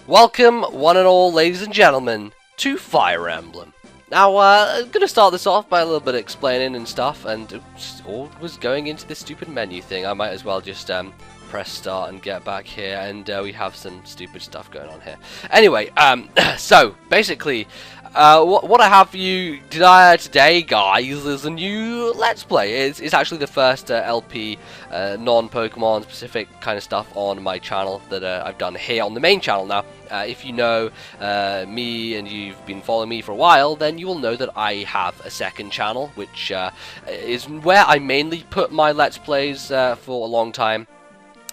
Welcome, one and all, ladies and gentlemen, to Fire Emblem. Now, I'm going to start this off by a little bit of explaining and stuff, and oops, was going into this stupid menu thing. I might as well just press start and get back here, and we have some stupid stuff going on here. Anyway, so, basically, what I have for you today, guys, is a new Let's Play. It's actually the first LP, non-Pokemon specific kind of stuff on my channel that I've done here on the main channel. Now, if you know me and you've been following me for a while, then you will know that I have a second channel, which is where I mainly put my Let's Plays for a long time.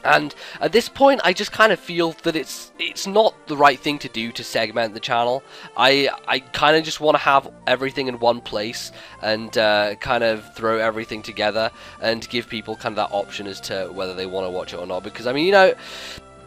And at this point, I just kind of feel that it's not the right thing to do to segment the channel. I kind of just want to have everything in one place and kind of throw everything together and give people kind of that option as to whether they want to watch it or not. Because, I mean, you know,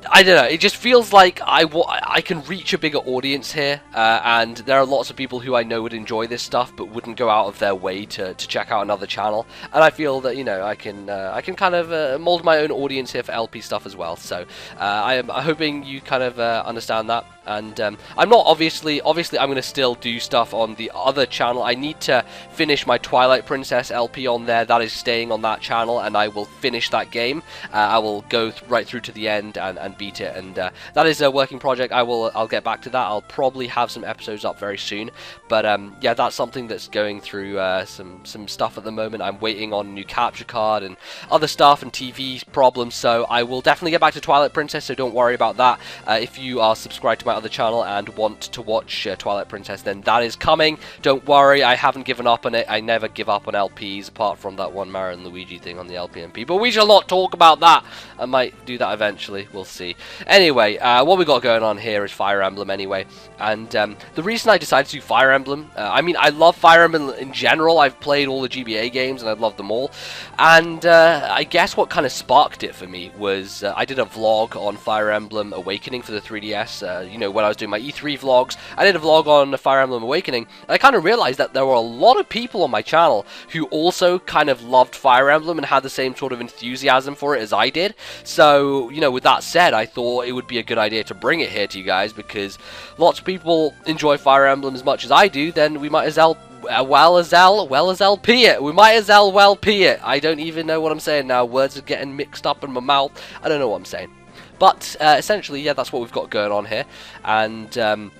I don't know, it just feels like I can reach a bigger audience here, and there are lots of people who I know would enjoy this stuff but wouldn't go out of their way to check out another channel, and I feel that, you know, I can kind of mold my own audience here for LP stuff as well. So I'm hoping you kind of understand that. And I'm not obviously I'm going to still do stuff on the other channel. I need to finish my Twilight Princess LP on there. That is staying on that channel, and I will finish that game. I will go right through to the end and beat it, and that is a working project. I'll get back to that. I'll probably have some episodes up very soon, but yeah, that's something that's going through some stuff at the moment. I'm waiting on a new capture card and other stuff and TV problems, so I will definitely get back to Twilight Princess, so don't worry about that. If you are subscribed to my other channel and want to watch Twilight Princess, then that is coming. Don't worry, I haven't given up on it. I never give up on LPs apart from that one Mario and Luigi thing on the LPMP, but we shall not talk about that. I might do that eventually, we'll see. Anyway, what we got going on here is Fire Emblem anyway, and the reason I decided to do Fire Emblem, I mean, I love Fire Emblem in general. I've played all the GBA games and I've loved them all, and I guess what kind of sparked it for me was I did a vlog on Fire Emblem Awakening for the 3DS, you know, when I was doing my E3 vlogs. I did a vlog on Fire Emblem Awakening, and I kind of realized that there were a lot of people on my channel who also kind of loved Fire Emblem and had the same sort of enthusiasm for it as I did. So, you know, with that said, I thought it would be a good idea to bring it here to you guys, because lots of people enjoy Fire Emblem as much as I do. Then we might as well LP it. We might as well P it. I don't even know what I'm saying now. Words are getting mixed up in my mouth. I don't know what I'm saying. But essentially, yeah, that's what we've got going on here, and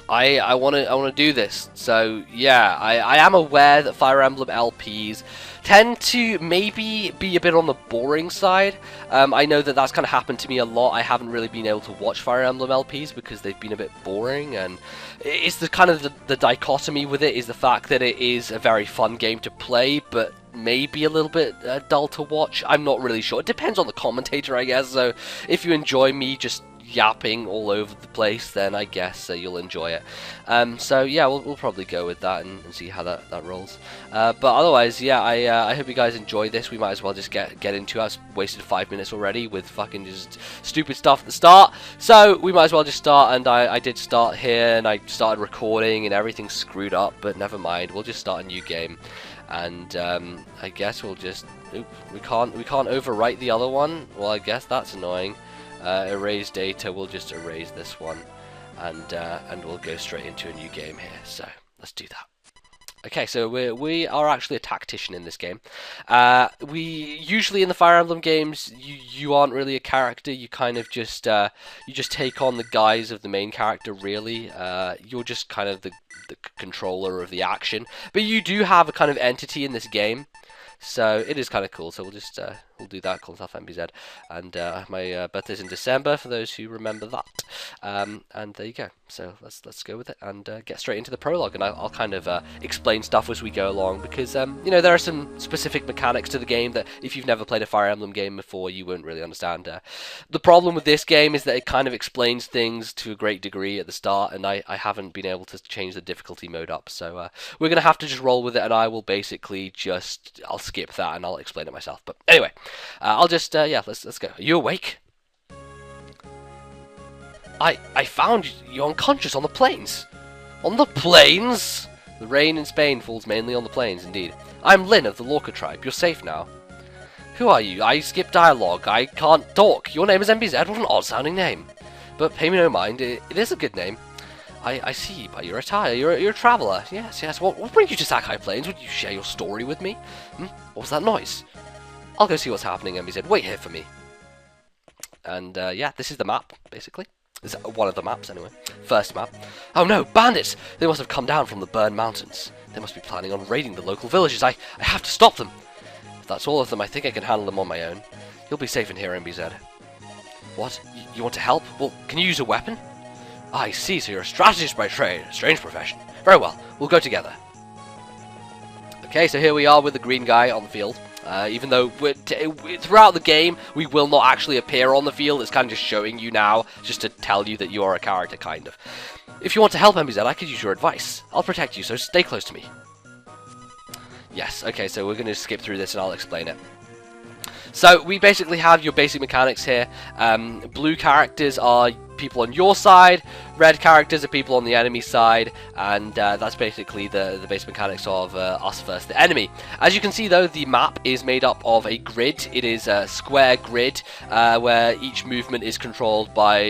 I want to do this. So yeah, I am aware that Fire Emblem LPs tend to maybe be a bit on the boring side. I know that that's kind of happened to me a lot. I haven't really been able to watch Fire Emblem LPs because they've been a bit boring, and it's the kind of the dichotomy with it is the fact that it is a very fun game to play, but maybe a little bit dull to watch. I'm not really sure. It depends on the commentator, I guess. So if you enjoy me just yapping all over the place, then I guess you'll enjoy it. So yeah, we'll probably go with that and see how that rolls. But otherwise, yeah, I hope you guys enjoy this. We might as well just get into it. I've wasted 5 minutes already with fucking just stupid stuff at the start, so we might as well just start. And I did start here, and I started recording, and everything's screwed up, but never mind. We'll just start a new game, and I guess we'll just we can't overwrite the other one. Well, I guess that's annoying. Erase data, we'll just erase this one, and we'll go straight into a new game here, so let's do that. Okay, so we are actually a tactician in this game. We usually in the Fire Emblem games, you aren't really a character. You kind of just you just take on the guise of the main character. Really, you're just kind of the controller of the action, but you do have a kind of entity in this game. So it is kind of cool. So we'll just we'll do that. Call myself MBZ, and my birthday's in December for those who remember that. And there you go. So let's go with it and get straight into the prologue. And I'll kind of explain stuff as we go along, because you know, there are some specific mechanics to the game that if you've never played a Fire Emblem game before, you won't really understand. The problem with this game is that it kind of explains things to a great degree at the start, and I haven't been able to change the difficulty mode up. So we're gonna have to just roll with it, and I will basically I'll skip that and I'll explain it myself. But anyway, I'll just yeah, let's go. Are you awake? I found you unconscious on the plains. On the plains? The rain in Spain falls mainly on the plains, indeed. I'm Lyn of the Lorca tribe. You're safe now. Who are you? I skip dialogue. I can't talk. Your name is MBZ. What an odd-sounding name. but pay me no mind, it is a good name. I see by your attire, you're a traveller. Yes, yes, what brings you to Sakai Plains? Would you share your story with me? What was that noise? I'll go see what's happening, MBZ. Wait here for me. And, yeah, this is the map, basically. This is one of the maps, anyway. First map. Oh no, bandits! They must have come down from the burned mountains. They must be planning on raiding the local villages. I have to stop them. If that's all of them, I think I can handle them on my own. You'll be safe in here, MBZ. What? You want to help? Well, can you use a weapon? I see, so you're a strategist by trade. A strange profession. Very well, we'll go together. Okay, so here we are with the green guy on the field. Even though throughout the game, we will not actually appear on the field. It's kind of just showing you now, just to tell you that you are a character, kind of. If you want to help MBZ, I could use your advice. I'll protect you, so stay close to me. Yes, okay, so we're going to skip through this and I'll explain it. So, we basically have your basic mechanics here. Blue characters are people on your side, red characters are people on the enemy side, and that's basically the basic mechanics of us versus the enemy. As you can see though, the map is made up of a grid. It is a square grid where each movement is controlled by,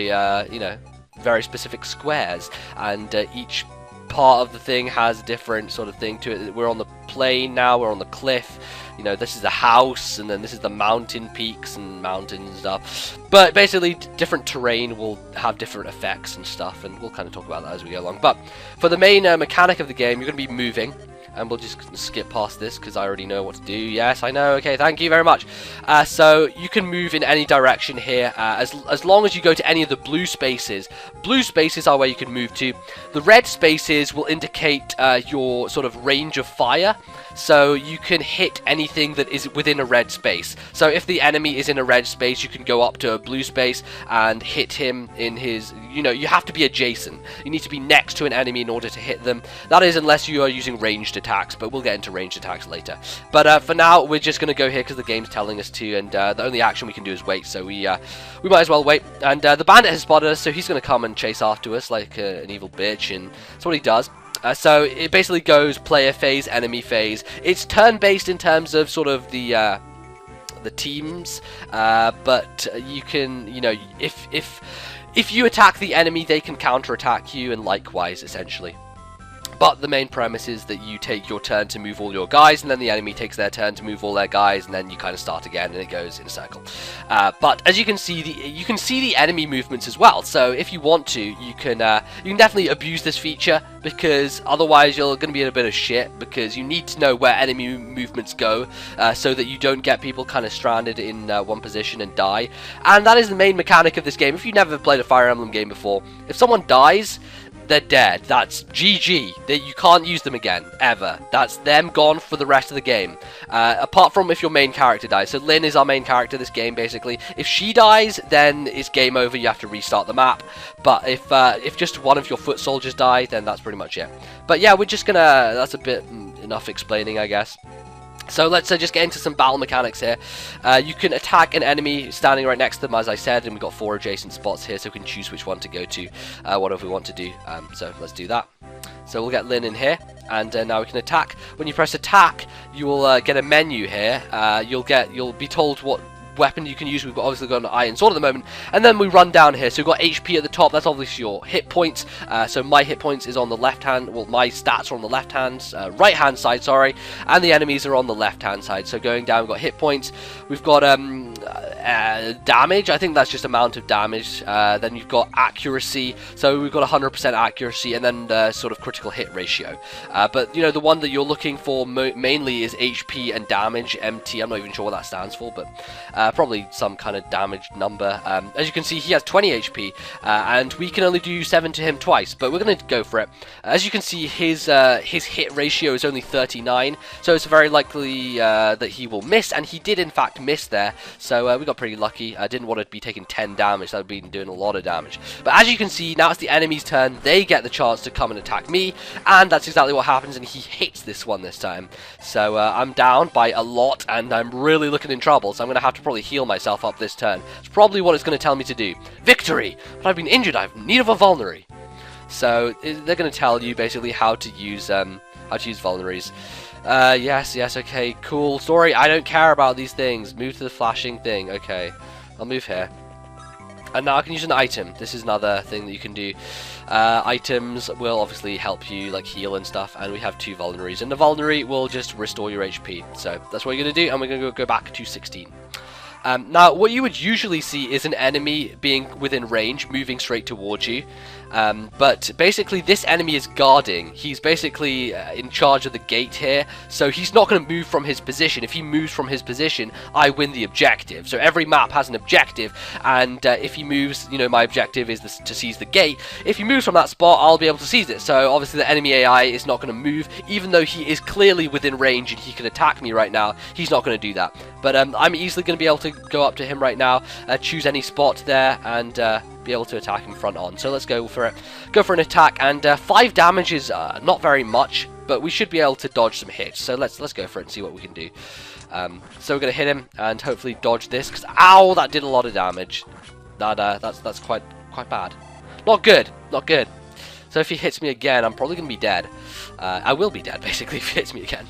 you know, very specific squares, and each part of the thing has a different sort of thing to it. We're on the plain now, we're on the cliff. You know, this is the house, and then this is the mountain peaks and mountains and stuff. But basically, different terrain will have different effects and stuff, and we'll kind of talk about that as we go along. But for the main mechanic of the game, you're going to be moving, and we'll just skip past this because I already know what to do. Yes, I know. Okay, thank you very much. So you can move in any direction here, as long as you go to any of the blue spaces. Blue spaces are where you can move to. The red spaces will indicate your sort of range of fire. So you can hit anything that is within a red space. So if the enemy is in a red space, you can go up to a blue space and hit him in his, you know, you have to be adjacent. You need to be next to an enemy in order to hit them. That is unless you are using ranged attacks, but we'll get into ranged attacks later. But for now, we're just going to go here because the game's telling us to, and the only action we can do is wait, so we might as well wait. And the bandit has spotted us, so he's going to come and chase after us like an evil bitch, and that's what he does. So it basically goes player phase, enemy phase. It's turn-based in terms of sort of the teams, but you can, you know, if you attack the enemy, they can counter-attack you, and likewise, essentially. But the main premise is that you take your turn to move all your guys, and then the enemy takes their turn to move all their guys, and then you kind of start again, and it goes in a circle. But as you can see, the enemy movements as well. So if you want to, you can definitely abuse this feature, because otherwise you're going to be in a bit of shit, because you need to know where enemy movements go, so that you don't get people kind of stranded in one position and die. And that is the main mechanic of this game. If you've never played a Fire Emblem game before, if someone dies, they're dead. That's GG. You can't use them again, ever. That's them gone for the rest of the game. Apart from if your main character dies. So Lynn is our main character this game, basically. If she dies, then it's game over. You have to restart the map. But if just one of your foot soldiers die, then that's pretty much it. But yeah, we're just gonna... That's a bit enough explaining, I guess. So let's just get into some battle mechanics here. You can attack an enemy standing right next to them, as I said, and we've got 4 adjacent spots here, so we can choose which one to go to, whatever we want to do. So let's do that. So we'll get Lynn in here, and now we can attack. When you press attack, you will get a menu here. You'll be told what weapon you can use. We've obviously got an iron sword at the moment, and then we run down here. So we've got HP at the top. That's obviously your hit points. So my hit points is on the left hand. Well, my stats are on the left hand, right hand side, sorry, and the enemies are on the left hand side. So going down, we've got hit points. We've got damage. I think that's just amount of damage. Then you've got accuracy. So we've got 100% accuracy, and then sort of critical hit ratio. But you know, the one that you're looking for mainly is HP and damage. MT. I'm not even sure what that stands for, but probably some kind of damage number. As you can see, he has 20 HP, and we can only do 7 to him twice, but we're going to go for it. As you can see, his hit ratio is only 39, so it's very likely that he will miss, and he did in fact miss there, so we got pretty lucky. I didn't want to be taking 10 damage, that would be doing a lot of damage. But as you can see, now it's the enemy's turn. They get the chance to come and attack me, and that's exactly what happens, and he hits this one this time. So I'm down by a lot, and I'm really looking in trouble, so I'm going to have to probably heal myself up this turn. It's probably what it's going to tell me to do. Victory! But I've been injured, I have need of a vulnerary. So they're going to tell you basically how to use vulneraries. Yes, okay, cool. Sorry, I don't care about these things. Move to the flashing thing. Okay, I'll move here. And now I can use an item. This is another thing that you can do. Items will obviously help you like heal and stuff, and we have 2 vulneraries, and the vulnerary will just restore your HP. So that's what you're going to do, and we're going to go back to 16. Now, what you would usually see is an enemy being within range, moving straight towards you. But basically, this enemy is guarding. He's basically in charge of the gate here, so he's not going to move from his position. If he moves from his position, I win the objective. So every map has an objective, and if he moves, you know, my objective is to seize the gate. If he moves from that spot, I'll be able to seize it. So obviously, the enemy AI is not going to move, even though he is clearly within range and he can attack me right now. He's not going to do that. But I'm easily going to be able to go up to him right now, choose any spot there, and be able to attack him front on. So let's go for it. Go for an attack, and 5 damage is not very much, but we should be able to dodge some hits. So let's go for it and see what we can do. So we're going to hit him and hopefully dodge this, because ow, that did a lot of damage. That's quite bad. Not good, not good. So if he hits me again, I'm probably going to be dead. I will be dead basically if he hits me again.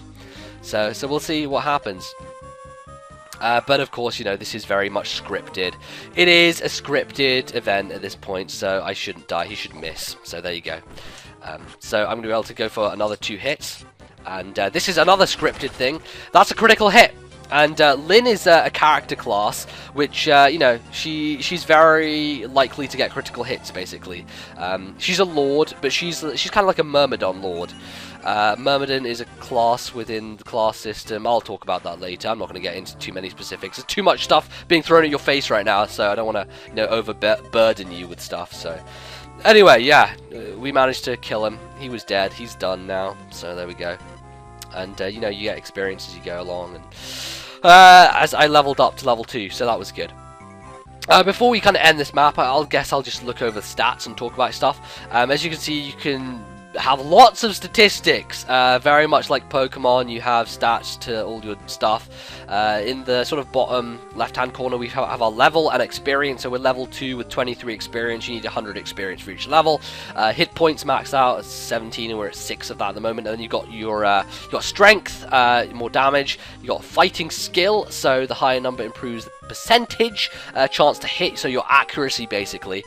So we'll see what happens. But of course, you know, this is very much scripted. It is a scripted event at this point, so I shouldn't die. He should miss. So there you go. So I'm going to be able to go for another 2 hits. And this is another scripted thing. That's a critical hit. And Lynn is a character class, which, you know, she's very likely to get critical hits, basically. She's a lord, but she's kind of like a Myrmidon lord. Myrmidon is a class within the class system. I'll talk about that later. I'm not going to get into too many specifics. There's too much stuff being thrown at your face right now, so I don't want to, you know, overburden you with stuff. So anyway, yeah, we managed to kill him. He was dead. He's done now. So there we go. And you know, you get experience as you go along. And as I leveled up to level 2, so that was good. Before we kind of end this map, I'll just look over the stats and talk about stuff. As you can see, you can have lots of statistics, very much like Pokemon. You have stats to all your stuff. In the sort of bottom left hand corner, we have our level and experience. So we're level 2 with 23 experience. You need 100 experience for each level. Hit points max out at 17, and we're at 6 of that at the moment. And then you've got your strength, more damage. You got fighting skill, so the higher number improves the percentage chance to hit, so your accuracy basically.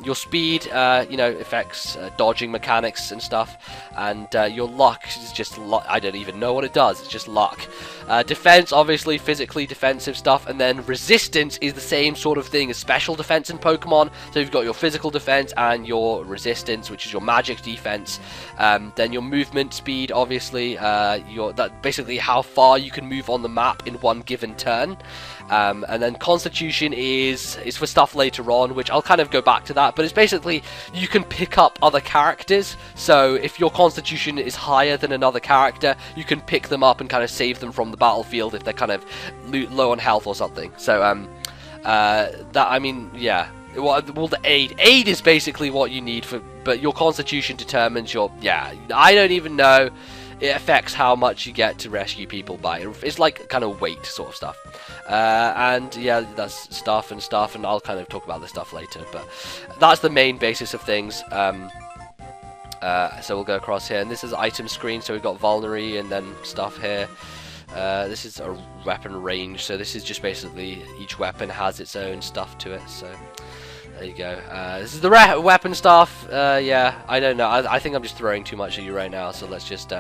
Your speed, you know, affects dodging mechanics and stuff, and your luck is just luck. I don't even know what it does. It's just luck. Defense, obviously, physically defensive stuff, and then resistance is the same sort of thing as special defense in Pokemon. So you've got your physical defense and your resistance, which is your magic defense. Then your movement speed, obviously, that basically how far you can move on the map in one given turn. And then Constitution is for stuff later on, which I'll kind of go back to that, but it's basically you can pick up other characters. So if your Constitution is higher than another character, you can pick them up and kind of save them from the battlefield if they're kind of low on health or something. So I mean, yeah. Well, the aid is basically what you need for, but your Constitution determines your, yeah, I don't even know. It affects how much you get to rescue people by. It's like kind of weight sort of stuff. And yeah, that's stuff, and I'll kind of talk about this stuff later. But that's the main basis of things. So we'll go across here, and this is item screen. So we've got vulnerary and then stuff here. This is a weapon range. So this is just basically each weapon has its own stuff to it. So there you go. This is the weapon stuff. Yeah, I don't know. I think I'm just throwing too much at you right now, so let's just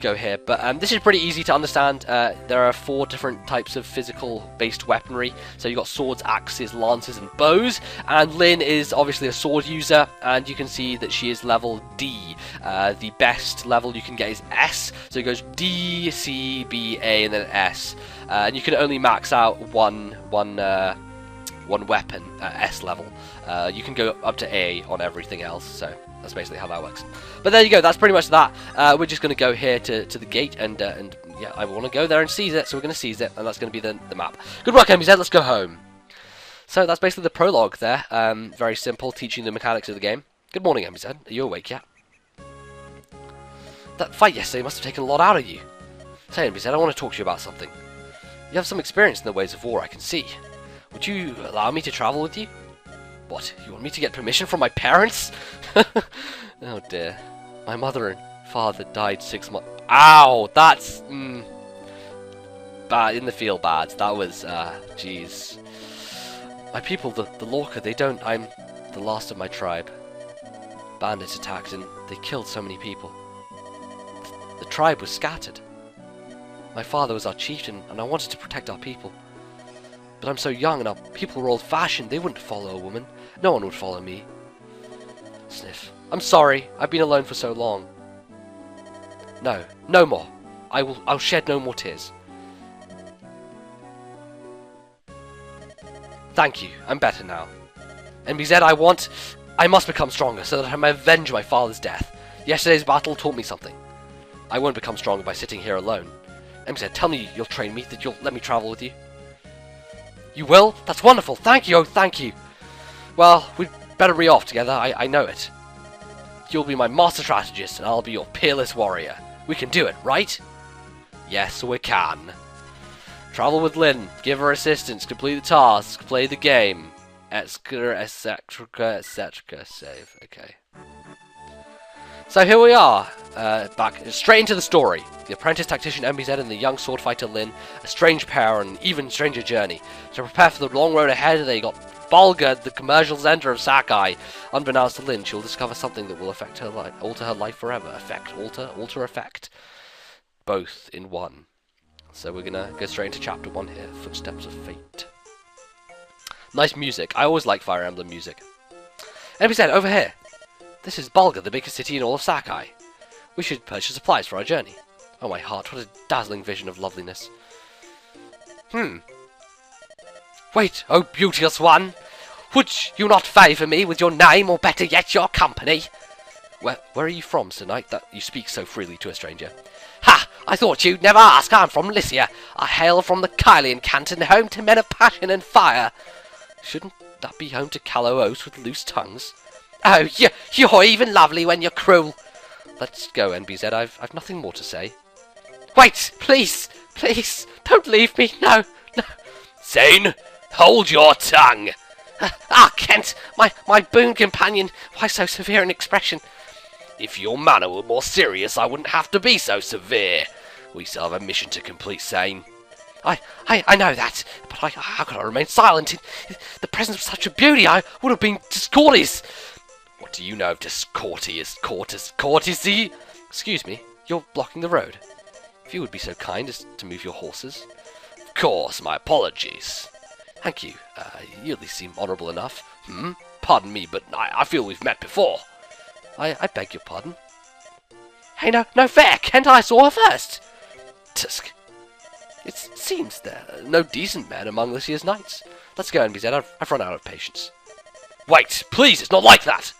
go here. But this is pretty easy to understand. There are 4 different types of physical-based weaponry. So you've got swords, axes, lances, and bows. And Lynn is obviously a sword user, and you can see that she is level D. The best level you can get is S. So it goes D, C, B, A, and then S. And you can only max out one weapon at S level. You can go up to A on everything else, so that's basically how that works. But there you go, that's pretty much that. We're just going to go here to the gate, and yeah, I want to go there and seize it, so we're going to seize it, and that's going to be the map. Good work, MZ, let's go home. So that's basically the prologue there. Very simple, teaching the mechanics of the game. Good morning, MZ. Are you awake yet? That fight yesterday must have taken a lot out of you. Say, MZ, I want to talk to you about something. You have some experience in the ways of war, I can see. Would you allow me to travel with you? What, you want me to get permission from my parents? Oh dear. My mother and father died 6 months... Ow! That's... bad, in the field bad. That was, jeez. My people, the Lorca, they don't... I'm the last of my tribe. Bandits attacked and they killed so many people. The tribe was scattered. My father was our chieftain and I wanted to protect our people. But I'm so young and our people were old-fashioned, they wouldn't follow a woman. No one would follow me. Sniff. I'm sorry, I've been alone for so long. No, no more. I'll shed no more tears. Thank you, I'm better now. MBZ, I must become stronger so that I may avenge my father's death. Yesterday's battle taught me something. I won't become stronger by sitting here alone. MBZ, tell me you'll train me, that you'll let me travel with you. You will? That's wonderful, thank you, oh thank you. Well, we'd better be off together, I know it. You'll be my master strategist and I'll be your peerless warrior. We can do it, right? Yes, we can. Travel with Lynn, give her assistance, complete the tasks, play the game, etc, etc, save. Okay. So here we are, back straight into the story. The apprentice tactician MBZ and the young sword fighter Lynn, a strange pair and even stranger journey. To prepare for the long road ahead, they got Bulgur, the commercial center of Sakai. Unbeknownst to Lynn, she'll discover something that will affect her life, alter her life forever. Alter, effect. Both in one. So we're gonna go straight into chapter 1 here, Footsteps of Fate. Nice music. I always like Fire Emblem music. MBZ, over here. This is Bulgur, the biggest city in all of Sakai. We should purchase supplies for our journey. Oh my heart, what a dazzling vision of loveliness. Wait, oh beauteous one! Would you not favour me with your name, or better yet, your company? Where are you from, Sir Knight, that you speak so freely to a stranger? Ha! I thought you'd never ask. I'm from Lycia. I hail from the Kylian canton, home to men of passion and fire. Shouldn't that be home to callow oafs with loose tongues? Oh, you're even lovely when you're cruel. Let's go, NBZ. I've nothing more to say. Wait, please, don't leave me. No. Zane, hold your tongue. Kent, my boon companion. Why so severe an expression? If your manner were more serious, I wouldn't have to be so severe. We still have a mission to complete, Zane. I know that, but how could I remain silent? In the presence of such a beauty, I would have been discourteous. What do you know of courtesy? Excuse me, you're blocking the road. If you would be so kind as to move your horses. Of course, my apologies. Thank you. You at least seem honourable enough. Pardon me, but I feel we've met before. I beg your pardon. Hey, no fair! Kent, I saw her first! Tusk. It seems there are no decent men among this year's knights. Let's go, NBZ. I've run out of patience. Wait, please, it's not like that!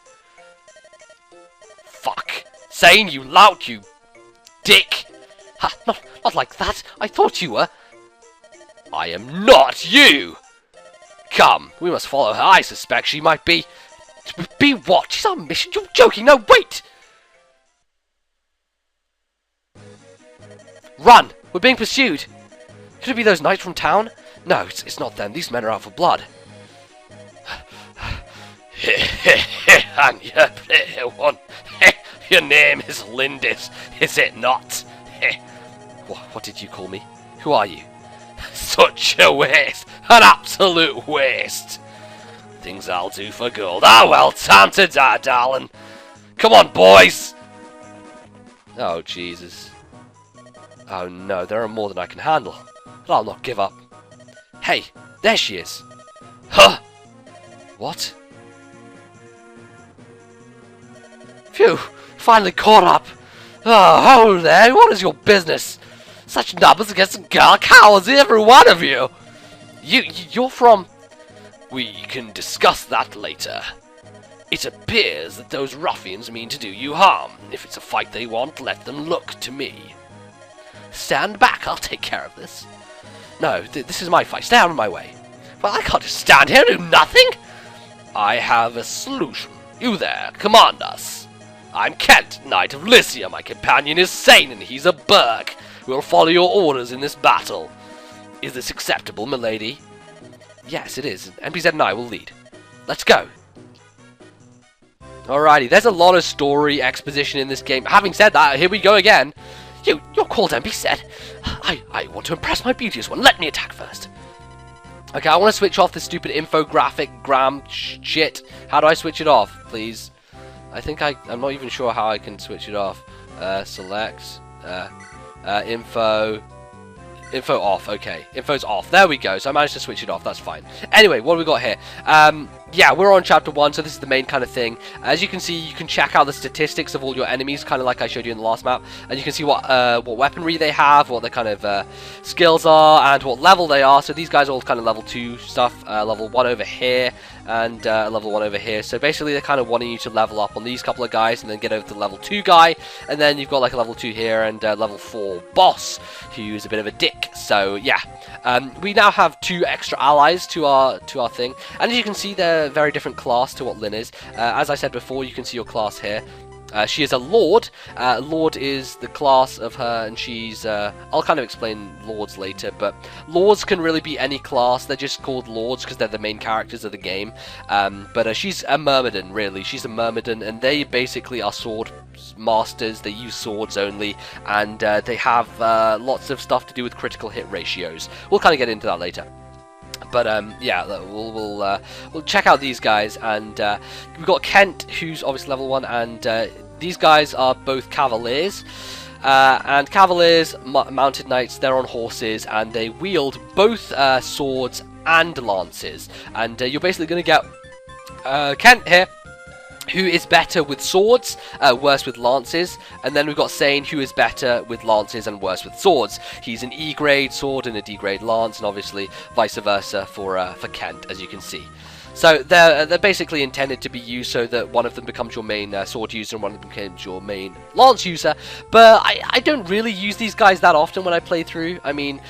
Fuck! Zane, you lout, you dick! Ha, not like that. I thought you were. I am not you! Come, we must follow her. I suspect she might be... Be what? She's on mission. You're joking. No, wait! Run! We're being pursued. Could it be those knights from town? No, it's not them. These men are out for blood. And your pretty one. Your name is Lindis, is it not? What did you call me? Who are you? Such a waste! An absolute waste! Things I'll do for gold. Ah well, time to die, darling. Come on, boys! Oh, Jesus. Oh no, there are more than I can handle. But I'll not give up. Hey, there she is. Huh? What? Phew, finally caught up. Oh, there, what is your business? Such numbers against a girl, cowards, every one of you. You're from... We can discuss that later. It appears that those ruffians mean to do you harm. If it's a fight they want, let them look to me. Stand back, I'll take care of this. No, this is my fight, stay out of my way. Well, I can't just stand here and do nothing. I have a solution. You there, command us. I'm Kent, Knight of Lycia. My companion is Zane, and he's a Berg. We'll follow your orders in this battle. Is this acceptable, milady? Yes, it is. MBZ and I will lead. Let's go. Alrighty, there's a lot of story exposition in this game. Having said that, here we go again. You're called MBZ. I want to impress my beauteous one. Let me attack first. Okay, I want to switch off this stupid infographic shit. How do I switch it off, please? I think I'm not even sure how I can switch it off. Select. Info off. Okay, info's off. There we go. So I managed to switch it off. That's fine. Anyway, what do we got here? Yeah, we're on chapter 1, so this is the main kind of thing. As you can see, you can check out the statistics of all your enemies, kind of like I showed you in the last map, and you can see what weaponry they have, what their kind of skills are, and what level they are. So these guys are all kind of level 2 stuff, level 1 over here, and level 1 over here. So basically, they're kind of wanting you to level up on these couple of guys, and then get over to the level 2 guy, and then you've got like a level 2 here, and level 4 boss, who's a bit of a dick. So yeah, we now have 2 extra allies to our thing, and as you can see, they're a very different class to what Lynn is. As I said before, you can see your class here. She is a Lord. Lord is the class of her, and she's... I'll kind of explain Lords later, but Lords can really be any class. They're just called Lords because they're the main characters of the game. But she's a Myrmidon, really. She's a Myrmidon, and they basically are sword masters. They use swords only, and they have lots of stuff to do with critical hit ratios. We'll kind of get into that later. But yeah, we'll check out these guys, and we've got Kent, who's obviously level 1, and these guys are both Cavaliers. And Cavaliers, mounted knights, they're on horses, and they wield both swords and lances. And you're basically going to get Kent here, who is better with swords, worse with lances, and then we've got Sane, who is better with lances and worse with swords. He's an E-grade sword and a D-grade lance, and obviously vice versa for Kent, as you can see. So they're basically intended to be used so that one of them becomes your main sword user and one of them becomes your main lance user, but I don't really use these guys that often when I play through. I mean,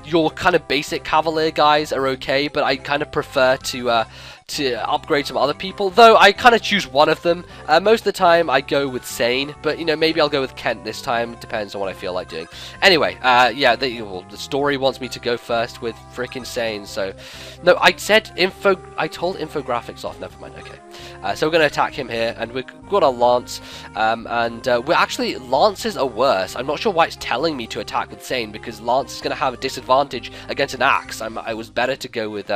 your kind of basic Cavalier guys are okay, but I kind of prefer to upgrade some other people, though I kind of choose one of them. Most of the time I go with Sane, but you know, maybe I'll go with Kent this time. It depends on what I feel like doing. Anyway, yeah, the story wants me to go first with frickin' Sane, so no, I told infographics off, never mind. Okay, so we're going to attack him here, and we've got a lance, and we're actually, lances are worse. I'm not sure why it's telling me to attack with Sane, because lance is going to have a disadvantage against an axe. I was better to go with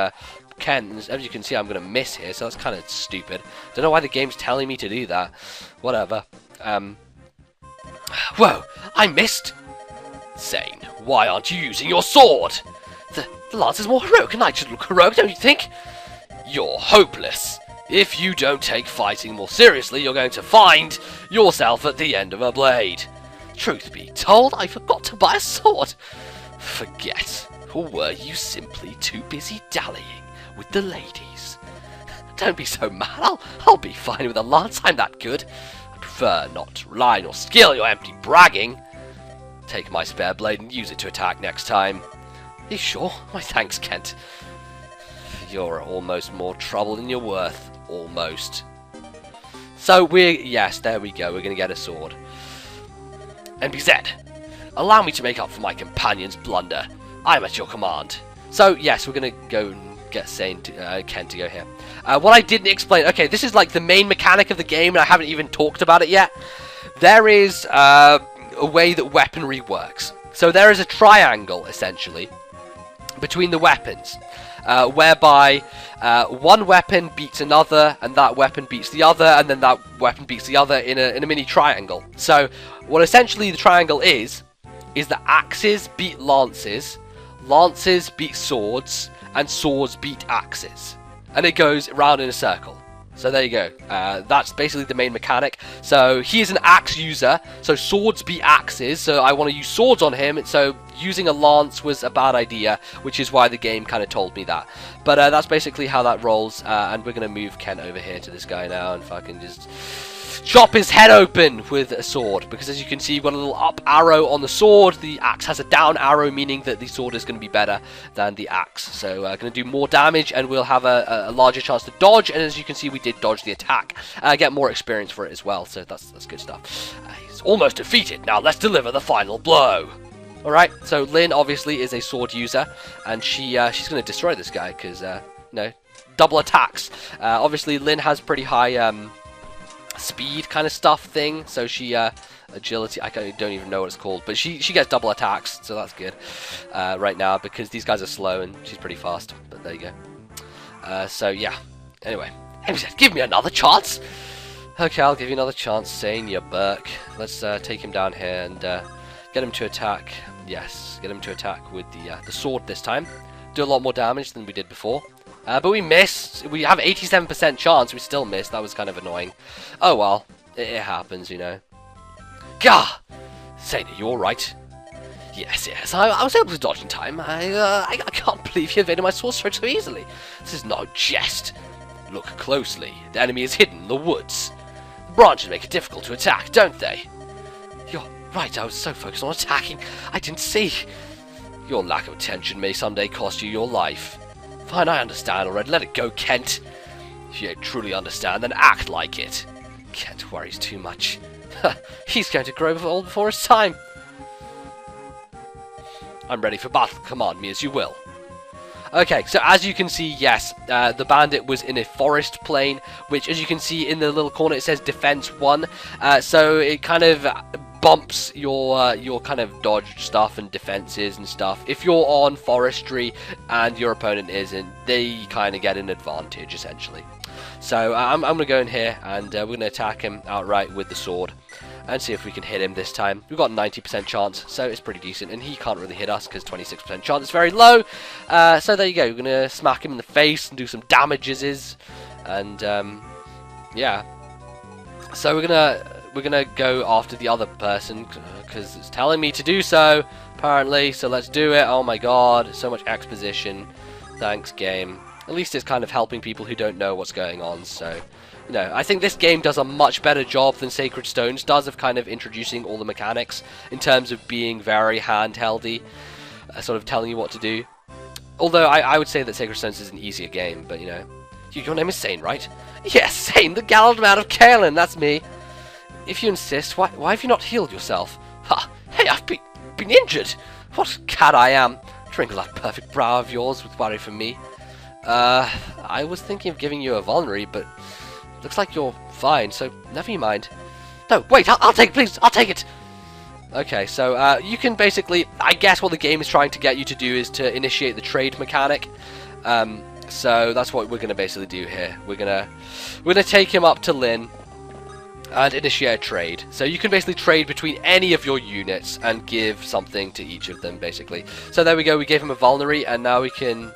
Ken. As you can see, I'm going to miss here, so that's kind of stupid. Don't know why the game's telling me to do that. Whatever. Whoa, I missed! Sane, why aren't you using your sword? The lance is more heroic, and I should look heroic, don't you think? You're hopeless. If you don't take fighting more seriously, you're going to find yourself at the end of a blade. Truth be told, I forgot to buy a sword. Forget, or were you simply too busy dallying with the ladies? Don't be so mad. I'll be fine with a lance. I'm that good. I prefer not to rely on your skill, your empty bragging. Take my spare blade and use it to attack next time. You sure? My thanks, Kent. You're almost more trouble than you're worth. Almost. So yes, there we go. We're going to get a sword. NBZ, allow me to make up for my companion's blunder. I'm at your command. So yes, we're going to go and get Kent to go here. What I didn't explain, okay, this is like the main mechanic of the game, and I haven't even talked about it yet. There is a way that weaponry works. So there is a triangle, essentially, between the weapons, whereby one weapon beats another, and that weapon beats the other, and then that weapon beats the other in a mini triangle. So what essentially the triangle is that axes beat lances, lances beat swords, and swords beat axes, and it goes round in a circle. So there you go. That's basically the main mechanic. So he is an axe user, so swords beat axes, so I want to use swords on him, so using a lance was a bad idea, which is why the game kind of told me that. But that's basically how that rolls, and we're going to move Kent over here to this guy now and fucking just chop his head open with a sword, because as you can see, you've got a little up arrow on the sword. The axe has a down arrow, meaning that the sword is going to be better than the axe. So going to do more damage, and we'll have a larger chance to dodge, and as you can see, we did dodge the attack. Get more experience for it as well, so that's good stuff. He's almost defeated. Now let's deliver the final blow. Alright, so Lynn obviously is a sword user, and she's going to destroy this guy, because, double attacks. Obviously, Lynn has pretty high speed kind of stuff thing. So she agility, don't even know what it's called, but she gets double attacks, so that's good right now because these guys are slow and she's pretty fast. But there you go. So yeah. Anyway, give me another chance. Okay, I'll give you another chance, Sane, you Burke. Let's take him down here and get him to attack. Yes, get him to attack with the sword this time. Do a lot more damage than we did before. But we missed. We have 87% chance. We still missed. That was kind of annoying. Oh well, it happens, you know. Gah! Sane, are you alright? Yes. I was able to dodge in time. I can't believe you evaded my sword stroke so easily. This is no jest. Look closely. The enemy is hidden in the woods. The branches make it difficult to attack, don't they? You're right, I was so focused on attacking, I didn't see. Your lack of attention may someday cost you your life. Fine, I understand already. Let it go, Kent. If you truly understand, then act like it. Kent worries too much. He's going to grow old before his time. I'm ready for battle. Command me as you will. Okay, so as you can see, yes, the bandit was in a forest plane, which, as you can see in the little corner, it says Defense 1. So it kind of bumps your kind of dodge stuff and defenses and stuff. If you're on forestry and your opponent isn't, they kind of get an advantage, essentially. So I'm going to go in here and we're going to attack him outright with the sword and see if we can hit him this time. We've got 90% chance, so it's pretty decent, and he can't really hit us because 26% chance is very low. So there you go. We're going to smack him in the face and do some damages, and yeah. So we're gonna go after the other person because it's telling me to do so, apparently. So let's do it. Oh my god, so much exposition. Thanks, game. At least it's kind of helping people who don't know what's going on. So, you know, I think this game does a much better job than Sacred Stones does of kind of introducing all the mechanics in terms of being very handheldy, sort of telling you what to do. Although I would say that Sacred Stones is an easier game, but you know, your name is Sane, right? Yes, Sane, the gallant man of Caelan, that's me. If you insist, why have you not healed yourself? Ha! Hey, I've been injured! What a cad I am! Twinkle that perfect brow of yours with worry for me. I was thinking of giving you a vulnerary, but looks like you're fine, so never you mind. No, wait, I'll take it, please! I'll take it! Okay, so you can basically, I guess what the game is trying to get you to do is to initiate the trade mechanic. So that's what we're going to basically do here. We're gonna take him up to Lynn and initiate a trade. So you can basically trade between any of your units and give something to each of them, basically. So there we go, we gave him a vulnerary, and now we can,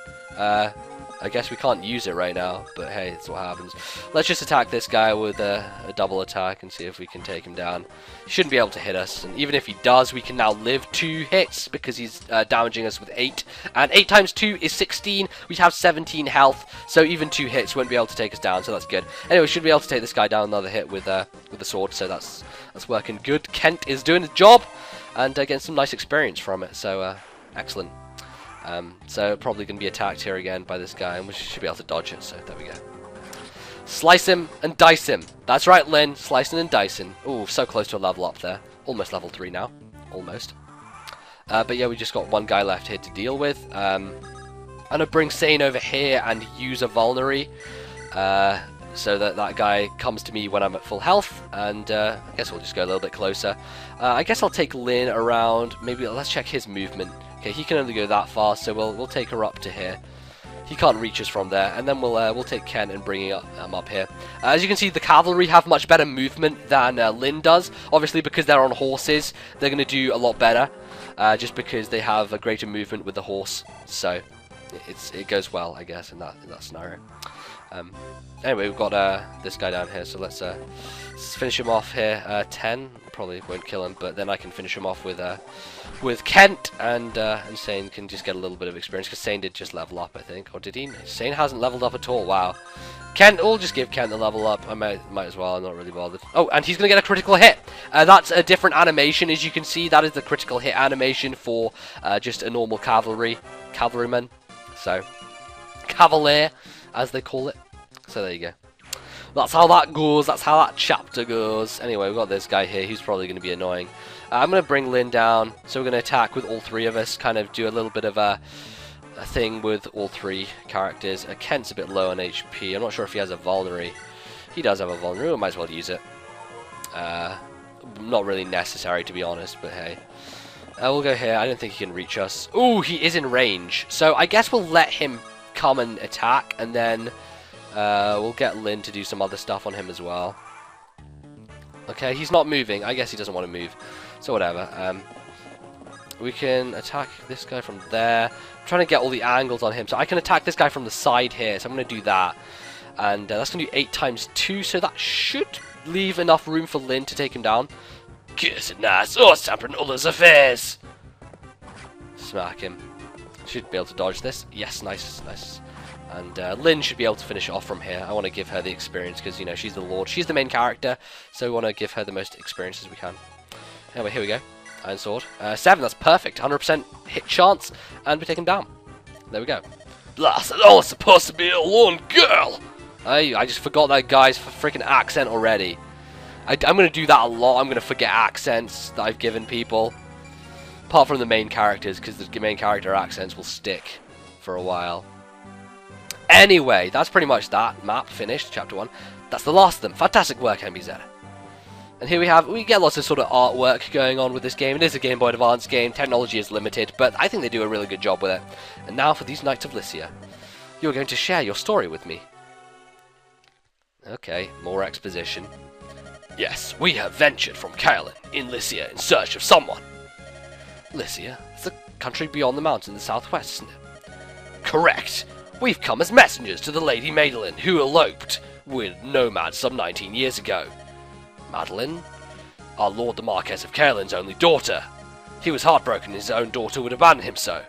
I guess we can't use it right now, but hey, that's what happens. Let's just attack this guy with a double attack and see if we can take him down. He shouldn't be able to hit us, and even if he does, we can now live 2 hits because he's damaging us with 8. And 8 times 2 is 16. We have 17 health, so even 2 hits won't be able to take us down, so that's good. Anyway, we should be able to take this guy down another hit with the sword, so that's working good. Kent is doing the job and getting some nice experience from it, so excellent. So probably going to be attacked here again by this guy, and we should be able to dodge it, so there we go. Slice him and dice him. That's right, Lynn. Slicing and dicing. Ooh, so close to a level up there. Almost level 3 now. Almost. But yeah, we just got one guy left here to deal with. I'm going to bring Sane over here and use a vulnerary. So that guy comes to me when I'm at full health. And I guess we'll just go a little bit closer. I guess I'll take Lynn around. Maybe let's check his movement. Okay, he can only go that far, so we'll take her up to here. He can't reach us from there, and then we'll take Kent and bring him up here. As you can see, the cavalry have much better movement than Lynn does. Obviously, because they're on horses, they're going to do a lot better, just because they have a greater movement with the horse. So it goes well, I guess, in that scenario. Anyway, we've got this guy down here, so let's finish him off here. 10 probably won't kill him, but then I can finish him off with Kent, and Sane can just get a little bit of experience, because Sane did just level up, I think. Or did he? Sane hasn't leveled up at all. Wow. Kent, we'll just give Kent the level up. I might as well. I'm not really bothered. Oh, and he's going to get a critical hit. That's a different animation, as you can see. That is the critical hit animation for just a normal cavalryman. So, cavalier, as they call it. So there you go. That's how that goes. That's how that chapter goes. Anyway, we've got this guy here. He's probably going to be annoying. I'm going to bring Lynn down. So we're going to attack with all 3 of us. Kind of do a little bit of a thing with all 3 characters. Kent's a bit low on HP. I'm not sure if he has a vulnerary. He does have a vulnerable, might as well use it. Not really necessary, to be honest, but hey. We'll go here. I don't think he can reach us. Ooh, he is in range. So I guess we'll let him come and attack, and then we'll get Lynn to do some other stuff on him as well. Okay, he's not moving. I guess he doesn't want to move. So whatever. We can attack this guy from there. I'm trying to get all the angles on him. So I can attack this guy from the side here. So I'm going to do that. And that's going to do 8 times 2. So that should leave enough room for Lynn to take him down. Cursed nice, or sampling others' affairs. Smack him. Should be able to dodge this. Yes, nice, nice. And Lynn should be able to finish it off from here. I want to give her the experience because, you know, she's the Lord. She's the main character, so we want to give her the most experience as we can. Anyway, here we go. Iron Sword. 7, that's perfect. 100% hit chance, and we take him down. There we go. Blast, it's all supposed to be a lone girl. I just forgot that guy's freaking accent already. I'm going to do that a lot. I'm going to forget accents that I've given people. Apart from the main characters, because the main character accents will stick for a while. Anyway, that's pretty much that. Map finished, chapter 1. That's the last of them. Fantastic work, MBZ. And here we get lots of sort of artwork going on with this game. It is a Game Boy Advance game. Technology is limited, but I think they do a really good job with it. And now for these Knights of Lycia. You are going to share your story with me. Okay, more exposition. Yes, we have ventured from Caroline in Lycia in search of someone. Lycia? It's the country beyond the mountains in the southwest, isn't it? Correct. We've come as messengers to the Lady Madeline, who eloped with nomads some 19 years ago. Madeline? Our Lord the Marquess of Caroline's only daughter. He was heartbroken his own daughter would abandon him so.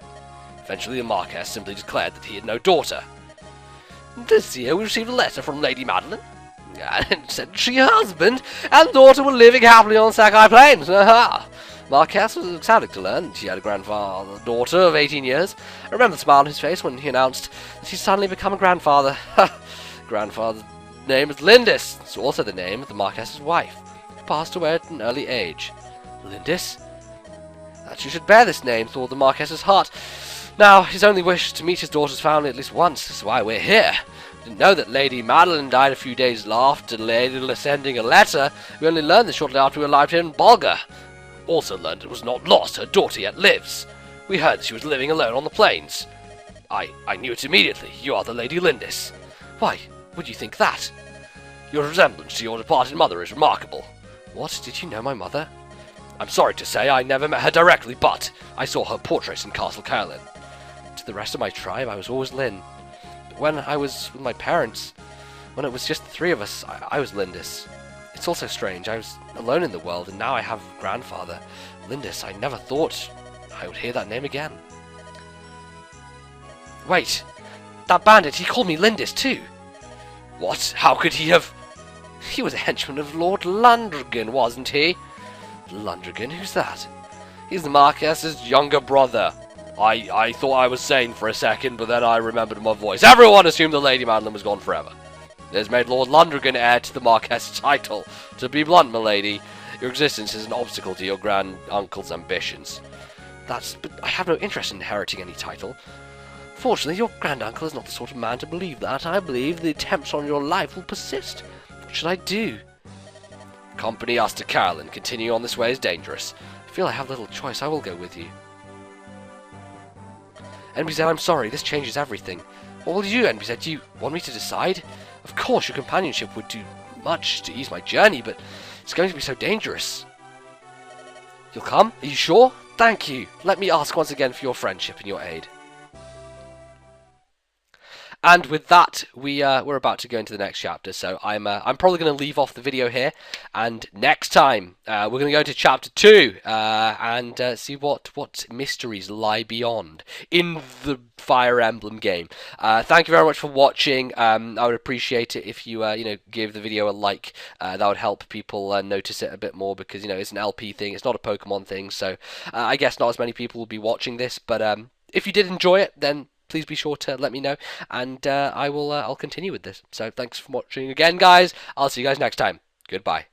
Eventually the Marquess simply declared that he had no daughter. This year we received a letter from Lady Madeline. And said she, her husband, and daughter were living happily on Sakai Plains. Marquess was ecstatic to learn she had a daughter of 18 years. I remember the smile on his face when he announced that he'd suddenly become a grandfather. Grandfather's name is Lindis. It's also the name of the Marquess's wife, who passed away at an early age. Lindis? That she should bear this name, thought the Marquess's heart. Now, his only wish is to meet his daughter's family at least once. That's why we're here. Didn't know that Lady Madeline died a few days after Lady sending a letter. We only learned this shortly after we arrived here in Bulgar. Also learned it was not lost, her daughter yet lives. We heard that she was living alone on the plains. I knew it immediately. You are the Lady Lindis. Why would you think that? Your resemblance to your departed mother is remarkable. What, did you know my mother? I'm sorry to say I never met her directly, but I saw her portraits in Castle Caroline. To the rest of my tribe, I was always Lynn. When I was with my parents, when it was just the 3 of us, I was Lindis. It's also strange, I was alone in the world, and now I have a grandfather. Lindis, I never thought I would hear that name again. Wait, that bandit, he called me Lindis too. What? How could he have... He was a henchman of Lord Landrigan, wasn't he? Landrigan? Who's that? He's the Marquess's younger brother. I thought I was sane for a second, but then I remembered my voice. Everyone assumed the Lady Madeline was gone forever. This made Lord Landrigan heir to the Marquess title. To be blunt, milady, your existence is an obstacle to your grand-uncle's ambitions. But I have no interest in inheriting any title. Fortunately, your grand-uncle is not the sort of man to believe that. I believe the attempts on your life will persist. What should I do? Accompany us to Caroline. Continuing on this way is dangerous. I feel I have little choice. I will go with you. NBZ, I'm sorry, this changes everything. What will you do, NBZ? Do you want me to decide? Of course, your companionship would do much to ease my journey, but it's going to be so dangerous. You'll come? Are you sure? Thank you. Let me ask once again for your friendship and your aid. And with that, we're about to go into the next chapter, so I'm probably going to leave off the video here, and next time we're going to go to chapter 2 and see what mysteries lie beyond in the Fire Emblem game. Thank you very much for watching. I would appreciate it if you give the video a like. That would help people notice it a bit more because it's an LP thing, it's not a Pokemon thing, so I guess not as many people will be watching this. But if you did enjoy it, then please be sure to let me know, and I'll continue with this. So thanks for watching again, guys. I'll see you guys next time. Goodbye.